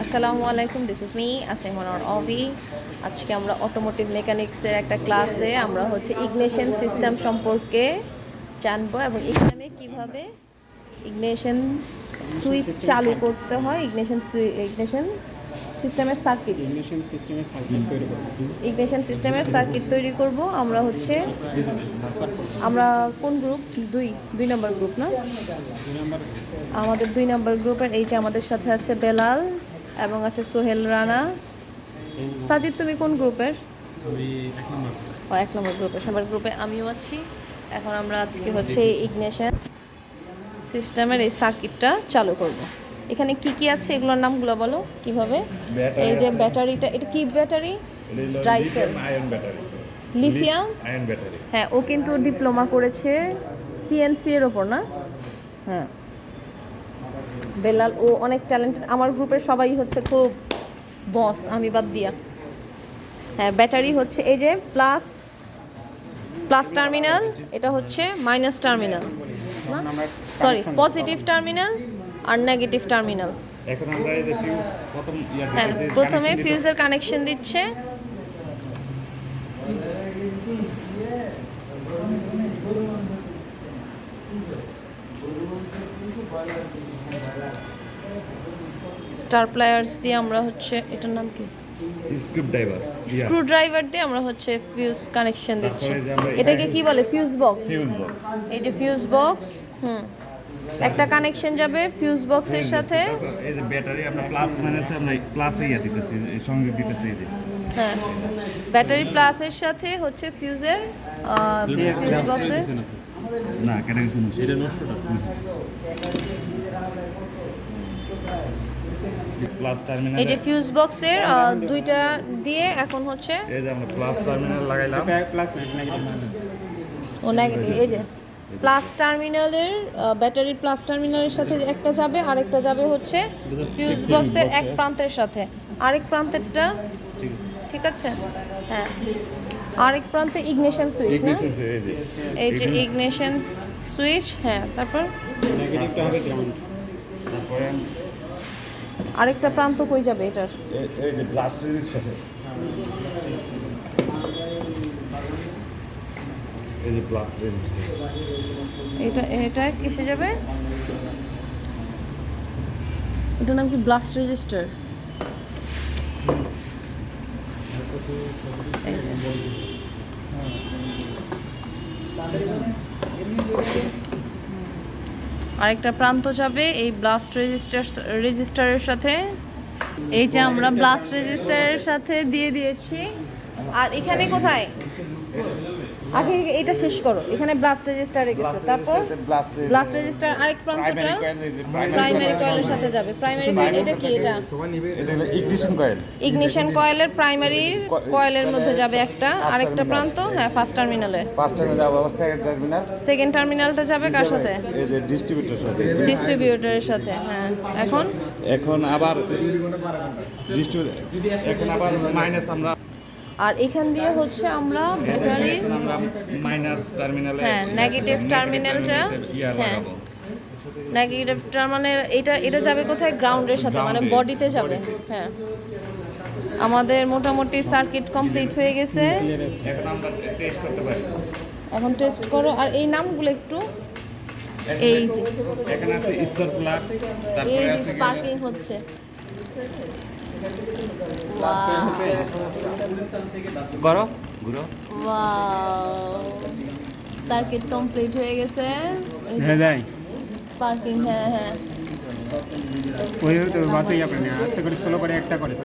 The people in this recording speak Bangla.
আসসালামু আলাইকুম, দিস ইজ মি আসিমন অর অভি। আজকে আমরা অটোমোটিভ মেকানিক্সের একটা ক্লাসে আমরা হচ্ছে ইগনিশন সিস্টেম সম্পর্কে জানবো এবং এখানে কিভাবে ইগনিশন সুইচ চালু করতে হয়, ইগনিশন সিস্টেমের সার্কিট তৈরি করব। আমরা হচ্ছে আমরা কোন গ্রুপ? দুই নম্বর গ্রুপ না? আমাদের 2 নম্বর গ্রুপের এই যে আমাদের সাথে আছে বেলাল এবং আছে সোহেল রানা। সাজিদ, তুমি কোন গ্রুপের? আমি 1 নম্বর গ্রুপের। সবার গ্রুপে আমিও আছি। এখন আমরা আজকে হচ্ছে ইগনিশন সিস্টেমের এই সার্কিটটা চালু করব। এখানে কি কি আছে এগুলোর নামগুলো বলো কিভাবে? এই যে ব্যাটারিটা, এটা কি battery? Dry cell lithium ion battery. হ্যাঁ, ও কিন্তু ডিপ্লোমা করেছে সিএনসি এর ওপর না? হ্যাঁ, বেলাল ও অনেক ট্যালেন্টেড। আমার গ্রুপের সবাই হচ্ছে খুব বস, আমি বাদ দিয়া। হ্যাঁ, ব্যাটারি হচ্ছে এই যে প্লাস টার্মিনাল, এটা হচ্ছে minus terminal, sorry positive terminal আর নেগেটিভ টার্মিনাল। এখন আমরা এই যে ফিউজ হ্যাঁ, প্রথমে ফিউজের কানেকশন দিচ্ছে। স্টার প্লায়ার্স দিয়ে আমরা হচ্ছে, এটার নাম কি, স্ক্রু ড্রাইভার দিয়ে আমরা হচ্ছে ফিউজ কানেকশন দিচ্ছি। এটাকে কি বলে? Fuse box. এই যে ফিউজ বক্স, একটা কানেকশন যাবে ফিউজ বক্সের সাথে। এই যে ব্যাটারি আমরা প্লাস মাইনাসে আমরা প্লাসে দিতেছি, সংযোগ দিতেছি। এই যে হ্যাঁ, ব্যাটারি প্লাসের সাথে হচ্ছে ফিউজের ফিউজ বক্সের না কেটে গেছে, এটা নষ্টটা প্লাস টার্মিনাল। এই যে ফিউজ বক্সের দুইটা দিয়ে এখন হচ্ছে এই যে আমরা প্লাস টার্মিনাল লাগাইলাম, প্লাস নেগেটিভ মাইনাস ও নেগেটিভ। এই যে প্লাস টার্মিনালের ব্যাটারির প্লাস টার্মিনালের সাথে একটা যাবে, আরেকটা যাবে হচ্ছে ফিউজ বক্সের এক প্রান্তের সাথে, আরেক প্রান্তেরটা ঠিক আছে। হ্যাঁ, আরেক প্রান্তে ইগনিশন সুইচ না? এই যে ইগনিশন সুইচ। হ্যাঁ, তারপর নেগেটিভটা হবে কেমন? তারপরে আরেকটা প্রান্ত কই যাবে এটার? এই যে ব্লাস্ট রেজিস্টার, এই যে ব্লাস্ট রেজিস্টার, এটা কিসে যাবে? এটার নাম কি? Blast register. আরেকটা প্রান্ত যাবে এই ব্লাস্ট রেজিস্টারের সাথে। এই যে আমরা ব্লাস্ট রেজিস্টারের সাথে দিয়ে দিয়েছি। আর এখানে কোথায়? আগে এটা শেষ করো। এখানে ব্লাস্ট রেজিস্টারে গেছে, তারপর ব্লাস্ট রেজিস্টার আরেক প্রান্তটা প্রাইমারি কয়েলের সাথে যাবে। প্রাইমারি কয়েল এটা কি? এটা হলো ইগনিশন কয়েল। ইগনিশন কয়েলের প্রাইমারি কয়েলের মধ্যে যাবে একটা, আরেকটা প্রান্ত। হ্যাঁ, ফার্স্ট টার্মিনালে। যাবে সেকেন্ড টার্মিনালটা যাবে কার সাথে? এই যে ডিস্ট্রিবিউটরের সাথে। হ্যাঁ, এখন আবার এখন আবার মাইনাস আমরা, আর এখান দিয়ে হচ্ছে আমরা ব্যাটারি মাইনাস টার্মিনালে, হ্যাঁ নেগেটিভ টার্মিনালটা, হ্যাঁ নেগেটিভ টার্মিনাল এটা যাবে কোথায়? গ্রাউন্ডের সাথে, মানে বডিতে যাবে। হ্যাঁ, আমাদের মোটামুটি সার্কিট কমপ্লিট হয়ে গেছে। এখন আমরা টেস্ট করতে পারি। এখন টেস্ট করো। আর এই নামগুলো একটু, এই যে এখানে আছে স্টার প্লাগ, এই তারপরে যে আছে স্পার্কিং হচ্ছে। করো ঘুরো। সার্কিট কমপ্লিট হয়ে গেছে। হ্যাঁ যাই স্পার্কিং, হ্যাঁ হ্যাঁ। ওই তো বাতেই আপনি আস্তে করে স্লো করে একটা করে